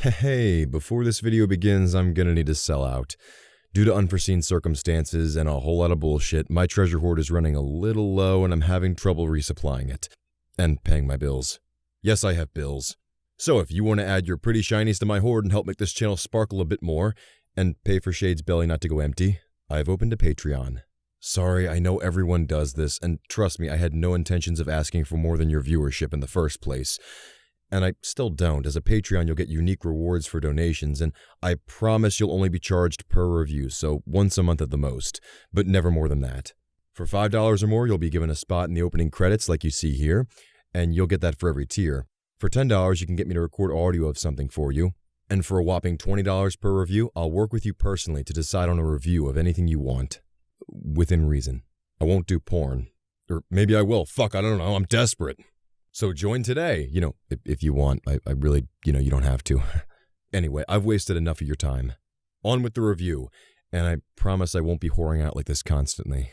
Hey, before this video begins, I'm gonna need to sell out. Due to unforeseen circumstances and a whole lot of bullshit, my treasure hoard is running a little low and I'm having trouble resupplying it. And paying my bills. Yes, I have bills. So if you want to add your pretty shinies to my hoard and help make this channel sparkle a bit more, and pay for Shade's belly not to go empty, I've opened a Patreon. Sorry, I know everyone does this, and trust me, I had no intentions of asking for more than your viewership in the first place. And I still don't. As a Patreon, you'll get unique rewards for donations, and I promise you'll only be charged per review, so once a month at the most, but never more than that. For $5 or more, you'll be given a spot in the opening credits like you see here, and you'll get that for every tier. For $10, you can get me to record audio of something for you, and for a whopping $20 per review, I'll work with you personally to decide on a review of anything you want. Within reason. I won't do porn. Or maybe I will. Fuck, I don't know. I'm desperate. So join today, if you want. I really, you don't have to. Anyway, I've wasted enough of your time. On with the review, and I promise I won't be whoring out like this constantly.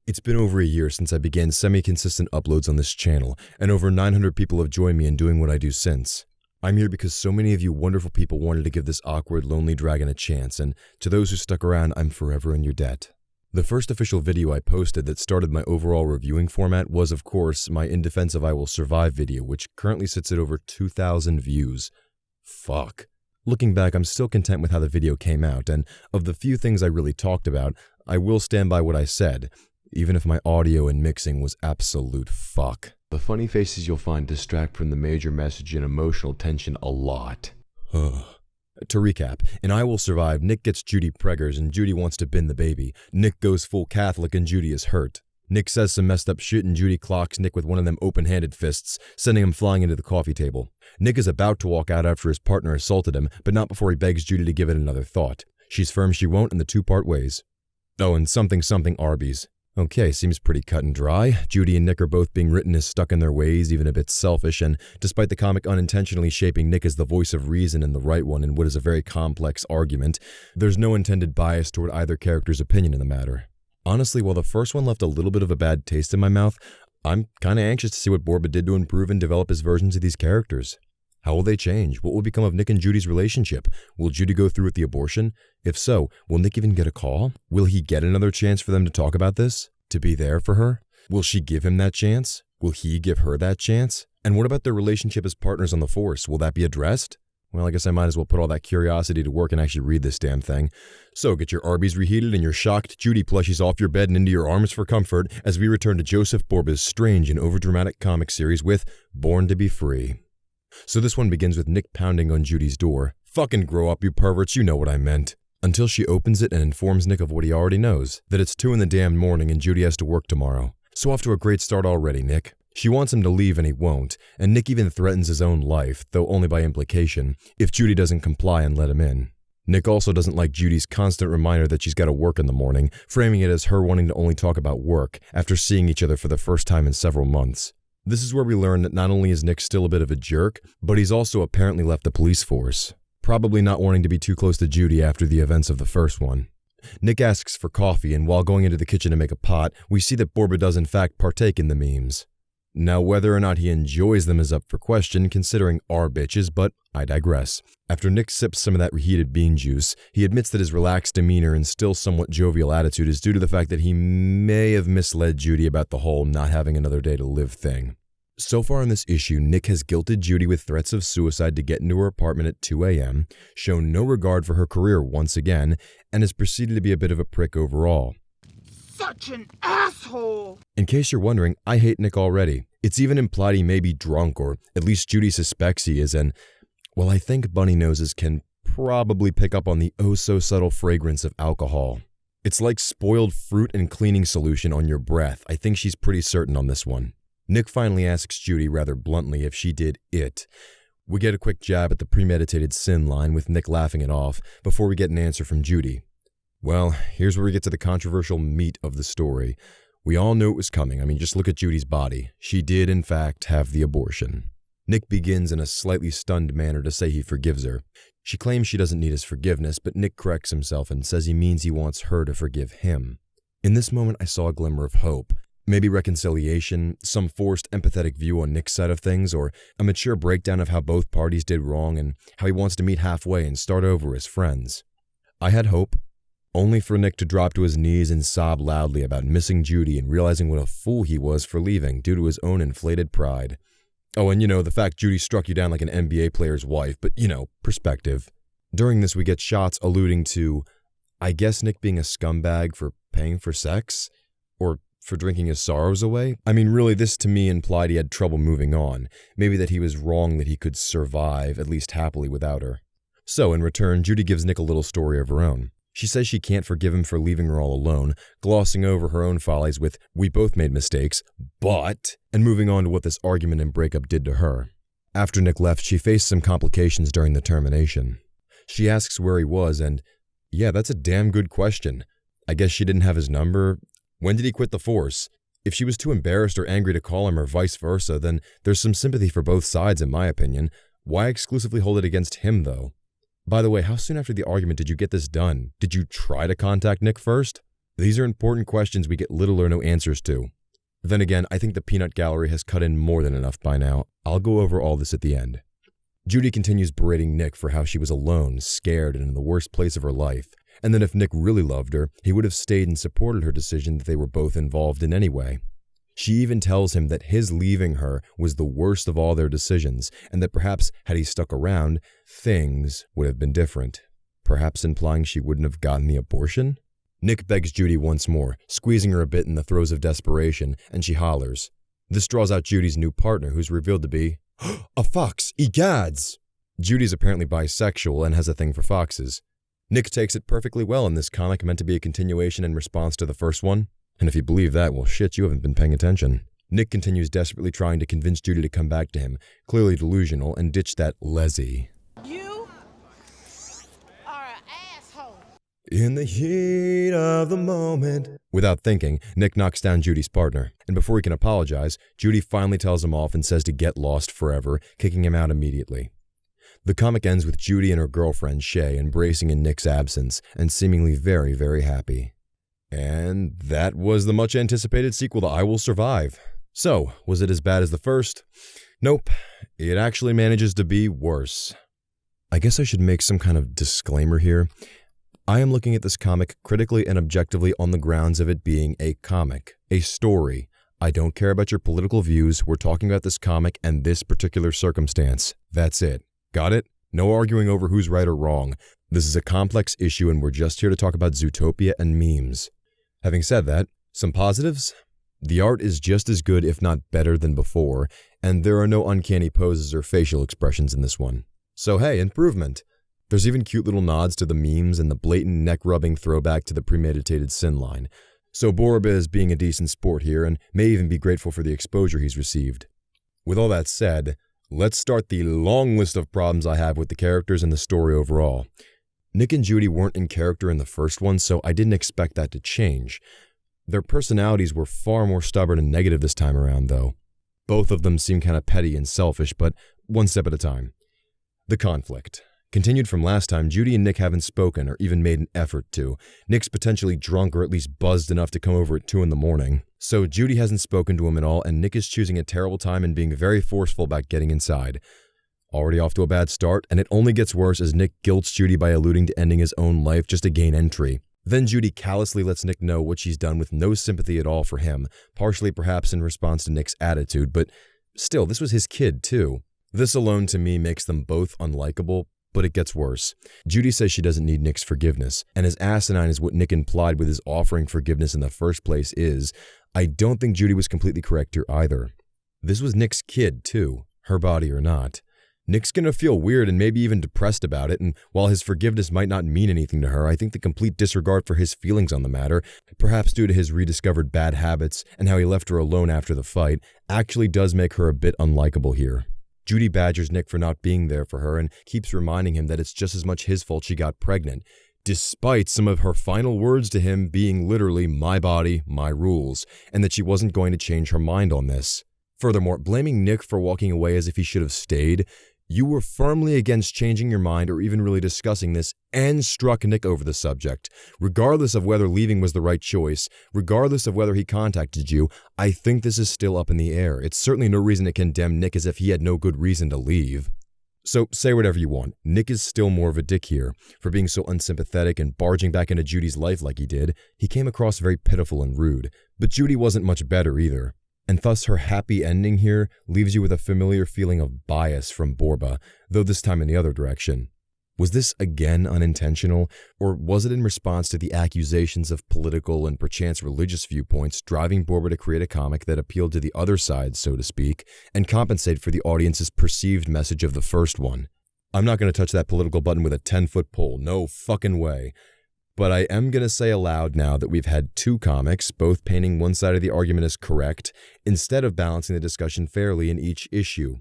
It's been over a year since I began semi-consistent uploads on this channel, and over 900 people have joined me in doing what I do since. I'm here because so many of you wonderful people wanted to give this awkward, lonely dragon a chance, and to those who stuck around, I'm forever in your debt. The first official video I posted that started my overall reviewing format was, of course, my In Defense of I Will Survive video, which currently sits at over 2,000 views. Fuck. Looking back, I'm still content with how the video came out, and of the few things I really talked about, I will stand by what I said, even if my audio and mixing was absolute fuck. The funny faces you'll find distract from the major message and emotional tension a lot. To recap, in I Will Survive, Nick gets Judy preggers and Judy wants to bin the baby. Nick goes full Catholic and Judy is hurt. Nick says some messed up shit and Judy clocks Nick with one of them open-handed fists, sending him flying into the coffee table. Nick is about to walk out after his partner assaulted him, but not before he begs Judy to give it another thought. She's firm she won't and the two part ways. Oh, and something Arby's. Okay, seems pretty cut and dry. Judy and Nick are both being written as stuck in their ways, even a bit selfish, and despite the comic unintentionally shaping Nick as the voice of reason and the right one in what is a very complex argument, there's no intended bias toward either character's opinion in the matter. Honestly, while the first one left a little bit of a bad taste in my mouth, I'm kinda anxious to see what Borba did to improve and develop his versions of these characters. How will they change? What will become of Nick and Judy's relationship? Will Judy go through with the abortion? If so, will Nick even get a call? Will he get another chance for them to talk about this? To be there for her? Will she give him that chance? Will he give her that chance? And what about their relationship as partners on the Force? Will that be addressed? Well, I guess I might as well put all that curiosity to work and actually read this damn thing. So get your Arby's reheated and your shocked Judy plushies off your bed and into your arms for comfort as we return to Joseph Borba's strange and overdramatic comic series with Born to be Free. So this one begins with Nick pounding on Judy's door. Fucking grow up, you perverts, you know what I meant. Until she opens it and informs Nick of what he already knows, that it's 2 in the damn morning and Judy has to work tomorrow. So off to a great start already, Nick. She wants him to leave and he won't, and Nick even threatens his own life, though only by implication, if Judy doesn't comply and let him in. Nick also doesn't like Judy's constant reminder that she's got to work in the morning, framing it as her wanting to only talk about work after seeing each other for the first time in several months. This is where we learn that not only is Nick still a bit of a jerk, but he's also apparently left the police force. Probably not wanting to be too close to Judy after the events of the first one. Nick asks for coffee, and while going into the kitchen to make a pot, we see that Borba does in fact partake in the memes. Now, whether or not he enjoys them is up for question, considering our bitches, but I digress. After Nick sips some of that reheated bean juice, he admits that his relaxed demeanor and still somewhat jovial attitude is due to the fact that he may have misled Judy about the whole not having another day to live thing. So far in this issue, Nick has guilted Judy with threats of suicide to get into her apartment at 2 a.m., shown no regard for her career once again, and has proceeded to be a bit of a prick overall. Such an asshole! In case you're wondering, I hate Nick already. It's even implied he may be drunk, or at least Judy suspects he is, and, well, I think bunny noses can probably pick up on the oh-so-subtle fragrance of alcohol. It's like spoiled fruit and cleaning solution on your breath. I think she's pretty certain on this one. Nick finally asks Judy rather bluntly if she did it. We get a quick jab at the premeditated sin line with Nick laughing it off before we get an answer from Judy. Well, here's where we get to the controversial meat of the story. We all knew it was coming. I mean, just look at Judy's body. She did, in fact, have the abortion. Nick begins in a slightly stunned manner to say he forgives her. She claims she doesn't need his forgiveness, but Nick corrects himself and says he means he wants her to forgive him. In this moment, I saw a glimmer of hope. Maybe reconciliation, some forced empathetic view on Nick's side of things, or a mature breakdown of how both parties did wrong and how he wants to meet halfway and start over as friends. I had hope, only for Nick to drop to his knees and sob loudly about missing Judy and realizing what a fool he was for leaving due to his own inflated pride. Oh, and the fact Judy struck you down like an NBA player's wife, but perspective. During this, we get shots alluding to, I guess, Nick being a scumbag for paying for sex? Or for drinking his sorrows away? I mean, really, this to me implied he had trouble moving on. Maybe that he was wrong that he could survive, at least happily, without her. So, in return, Judy gives Nick a little story of her own. She says she can't forgive him for leaving her all alone, glossing over her own follies with, we both made mistakes, but, and moving on to what this argument and breakup did to her. After Nick left, she faced some complications during the termination. She asks where he was, and, yeah, that's a damn good question. I guess she didn't have his number. When did he quit the force? If she was too embarrassed or angry to call him or vice versa, then there's some sympathy for both sides in my opinion. Why exclusively hold it against him though? By the way, how soon after the argument did you get this done? Did you try to contact Nick first? These are important questions we get little or no answers to. Then again, I think the peanut gallery has cut in more than enough by now. I'll go over all this at the end. Judy continues berating Nick for how she was alone, scared, and in the worst place of her life. And then if Nick really loved her, he would have stayed and supported her decision that they were both involved in anyway. She even tells him that his leaving her was the worst of all their decisions, and that perhaps had he stuck around, things would have been different. Perhaps implying she wouldn't have gotten the abortion? Nick begs Judy once more, squeezing her a bit in the throes of desperation, and she hollers. This draws out Judy's new partner, who's revealed to be a fox, egads! Judy's apparently bisexual and has a thing for foxes. Nick takes it perfectly well in this comic meant to be a continuation in response to the first one. And if you believe that, well shit, you haven't been paying attention. Nick continues desperately trying to convince Judy to come back to him, clearly delusional, and ditch that Leslie. You are an asshole. In the heat of the moment. Without thinking, Nick knocks down Judy's partner, and before he can apologize, Judy finally tells him off and says to get lost forever, kicking him out immediately. The comic ends with Judy and her girlfriend, Shay, embracing in Nick's absence and seemingly very, very happy. And that was the much-anticipated sequel to I Will Survive. So, was it as bad as the first? Nope. It actually manages to be worse. I guess I should make some kind of disclaimer here. I am looking at this comic critically and objectively on the grounds of it being a comic, a story. I don't care about your political views. We're talking about this comic and this particular circumstance. That's it. Got it? No arguing over who's right or wrong. This is a complex issue and we're just here to talk about Zootopia and memes. Having said that, some positives? The art is just as good if not better than before, and there are no uncanny poses or facial expressions in this one. So hey, improvement. There's even cute little nods to the memes and the blatant neck-rubbing throwback to the premeditated sin line. So Borba is being a decent sport here and may even be grateful for the exposure he's received. With all that said, let's start the long list of problems I have with the characters and the story overall. Nick and Judy weren't in character in the first one, so I didn't expect that to change. Their personalities were far more stubborn and negative this time around, though. Both of them seem kind of petty and selfish, but one step at a time. The conflict. Continued from last time, Judy and Nick haven't spoken or even made an effort to. Nick's potentially drunk or at least buzzed enough to come over at 2 a.m. So Judy hasn't spoken to him at all, and Nick is choosing a terrible time and being very forceful about getting inside. Already off to a bad start, and it only gets worse as Nick guilts Judy by alluding to ending his own life just to gain entry. Then Judy callously lets Nick know what she's done with no sympathy at all for him, partially perhaps in response to Nick's attitude, but still, this was his kid too. This alone to me makes them both unlikable, but it gets worse. Judy says she doesn't need Nick's forgiveness, and as asinine as what Nick implied with his offering forgiveness in the first place is, I don't think Judy was completely correct here either. This was Nick's kid too, her body or not. Nick's gonna feel weird and maybe even depressed about it, and while his forgiveness might not mean anything to her, I think the complete disregard for his feelings on the matter, perhaps due to his rediscovered bad habits and how he left her alone after the fight, actually does make her a bit unlikable here. Judy badgers Nick for not being there for her and keeps reminding him that it's just as much his fault she got pregnant, despite some of her final words to him being literally my body, my rules, and that she wasn't going to change her mind on this. Furthermore, blaming Nick for walking away as if he should have stayed, You were firmly against changing your mind or even really discussing this and struck Nick over the subject. Regardless of whether leaving was the right choice, regardless of whether he contacted you, I think this is still up in the air. It's certainly no reason to condemn Nick as if he had no good reason to leave. So say whatever you want. Nick is still more of a dick here. For being so unsympathetic and barging back into Judy's life like he did, he came across very pitiful and rude. But Judy wasn't much better either. And thus her happy ending here leaves you with a familiar feeling of bias from Borba, though this time in the other direction. Was this again unintentional, or was it in response to the accusations of political and perchance religious viewpoints driving Borba to create a comic that appealed to the other side, so to speak, and compensate for the audience's perceived message of the first one? I'm not going to touch that political button with a 10-foot pole, no fucking way. But I am going to say aloud now that we've had two comics, both painting one side of the argument as correct, instead of balancing the discussion fairly in each issue.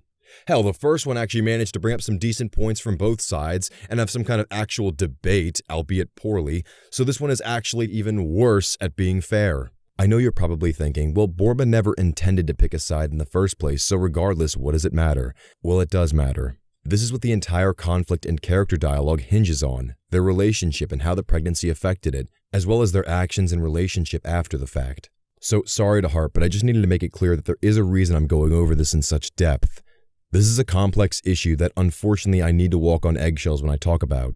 Hell, the first one actually managed to bring up some decent points from both sides and have some kind of actual debate, albeit poorly, so this one is actually even worse at being fair. I know you're probably thinking, well, Borba never intended to pick a side in the first place, so regardless, what does it matter? Well, it does matter. This is what the entire conflict and character dialogue hinges on, their relationship and how the pregnancy affected it, as well as their actions and relationship after the fact. So, sorry to harp, but I just needed to make it clear that there is a reason I'm going over this in such depth. This is a complex issue that unfortunately I need to walk on eggshells when I talk about.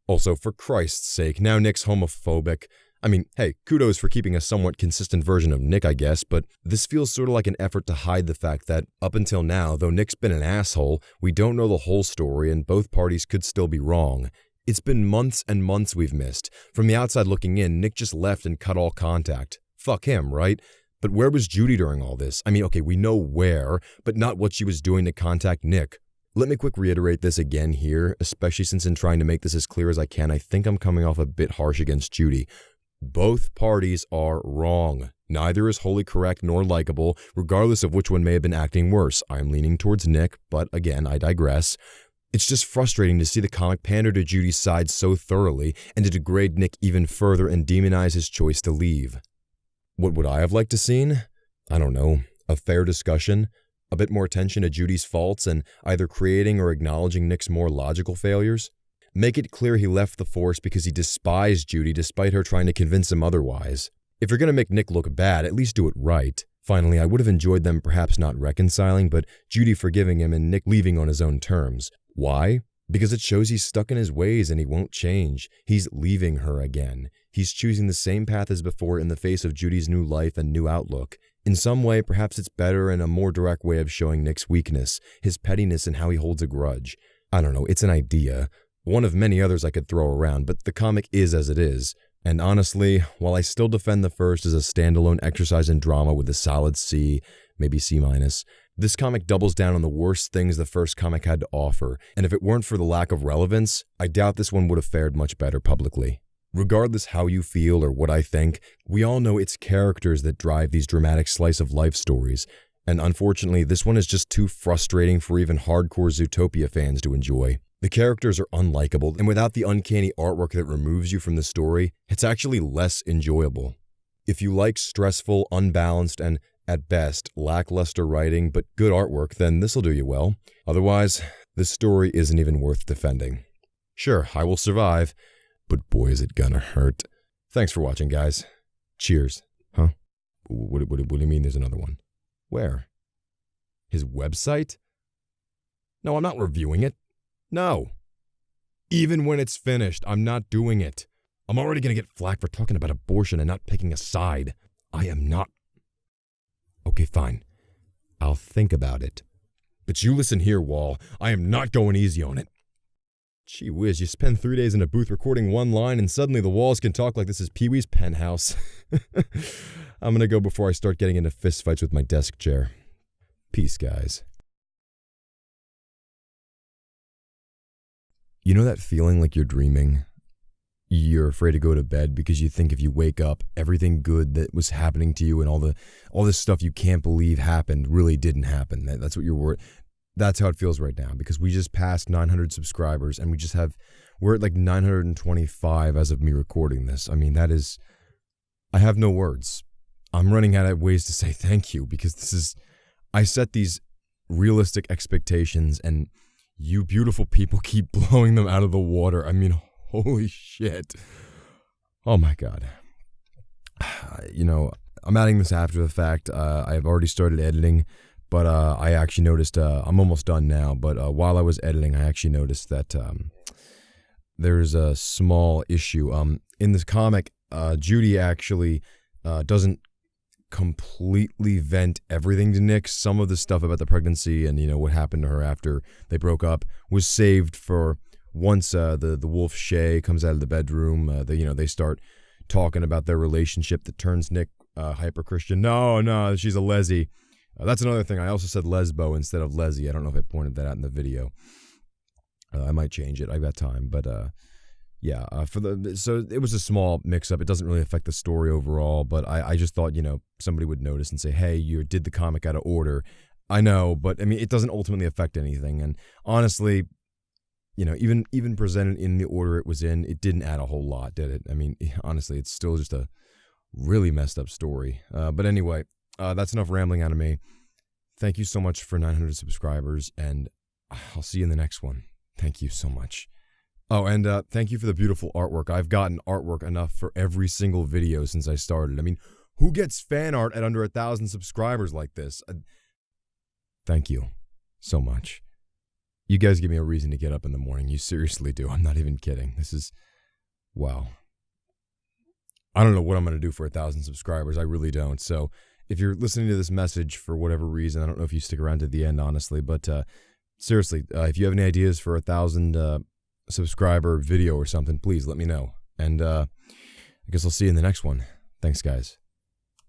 Also, for Christ's sake, now Nick's homophobic. I mean, hey, kudos for keeping a somewhat consistent version of Nick, I guess, but this feels sort of like an effort to hide the fact that, up until now, though Nick's been an asshole, we don't know the whole story and both parties could still be wrong. It's been months and months we've missed. From the outside looking in, Nick just left and cut all contact. Fuck him, right? But where was Judy during all this? I mean, okay, we know where, but not what she was doing to contact Nick. Let me quick reiterate this again here, especially since in trying to make this as clear as I can, I think I'm coming off a bit harsh against Judy. Both parties are wrong. Neither is wholly correct nor likable, regardless of which one may have been acting worse. I'm leaning towards Nick, but again, I digress. It's just frustrating to see the comic pander to Judy's side so thoroughly and to degrade Nick even further and demonize his choice to leave. What would I have liked to seen? I don't know. A fair discussion? A bit more attention to Judy's faults and either creating or acknowledging Nick's more logical failures? Make it clear he left the force because he despised Judy despite her trying to convince him otherwise. If you're going to make Nick look bad, at least do it right. Finally, I would have enjoyed them perhaps not reconciling, but Judy forgiving him and Nick leaving on his own terms. Why? Because it shows he's stuck in his ways and he won't change. He's leaving her again. He's choosing the same path as before in the face of Judy's new life and new outlook. In some way, perhaps it's better and a more direct way of showing Nick's weakness, his pettiness and how he holds a grudge. I don't know, it's an idea. One of many others I could throw around, but the comic is as it is. And honestly, while I still defend the first as a standalone exercise in drama with a solid C, maybe C-, this comic doubles down on the worst things the first comic had to offer, and if it weren't for the lack of relevance, I doubt this one would have fared much better publicly. Regardless how you feel or what I think, we all know it's characters that drive these dramatic slice-of-life stories, and unfortunately this one is just too frustrating for even hardcore Zootopia fans to enjoy. The characters are unlikable, and without the uncanny artwork that removes you from the story, it's actually less enjoyable. If you like stressful, unbalanced, and, at best, lackluster writing but good artwork, then this'll do you well. Otherwise, this story isn't even worth defending. Sure, I will survive, but boy is it gonna hurt. Thanks for watching, guys. Cheers. Huh? What do you mean there's another one? Where? His website? No, I'm not reviewing it. No. Even when it's finished, I'm not doing it. I'm already going to get flack for talking about abortion and not picking a side. I am not. Okay, fine. I'll think about it. But you listen here, Wall. I am not going easy on it. Gee whiz, you spend 3 days in a booth recording one line and suddenly the walls can talk like this is Pee-wee's penthouse. I'm going to go before I start getting into fistfights with my desk chair. Peace, guys. You know that feeling like you're dreaming? You're afraid to go to bed because you think if you wake up, everything good that was happening to you and all this stuff you can't believe happened really didn't happen. That's what you're worried. That's how it feels right now because we just passed 900 subscribers and we're at like 925 as of me recording this. I mean, I have no words. I'm running out of ways to say thank you because I set these realistic expectations and you beautiful people keep blowing them out of the water. I mean, holy shit. Oh my God. You know, I'm adding this after the fact. I've already started editing, but I actually noticed, I'm almost done now, but while I was editing, I actually noticed that there's a small issue. In this comic, Judy actually doesn't completely vent everything to Nick. Some of the stuff about the pregnancy and, you know, what happened to her after they broke up was saved for once the wolf Shay comes out of the bedroom. They start talking about their relationship that turns Nick hyper Christian. No, she's a leslie. That's another thing. I also said lesbo instead of leslie. I don't know if I pointed that out in the video. I might change it. I've got time, but yeah. So it was a small mix-up. It doesn't really affect the story overall, but I just thought, you know, somebody would notice and say, hey, you did the comic out of order. I know, but I mean, it doesn't ultimately affect anything. And honestly, you know, even presented in the order it was in, it didn't add a whole lot, did it? I mean, honestly, it's still just a really messed up story. But anyway, that's enough rambling out of me. Thank you so much for 900 subscribers, and I'll see you in the next one. Thank you so much. Oh, and thank you for the beautiful artwork. I've gotten artwork enough for every single video since I started. I mean, who gets fan art at under 1,000 subscribers like this? Thank you so much. You guys give me a reason to get up in the morning. You seriously do. I'm not even kidding. This is, wow. I don't know what I'm going to do for 1,000 subscribers. I really don't. So if you're listening to this message for whatever reason, I don't know if you stick around to the end, honestly, but seriously, if you have any ideas for 1,000 subscriber video or something, please let me know. And I guess I'll see you in the next one. Thanks, guys.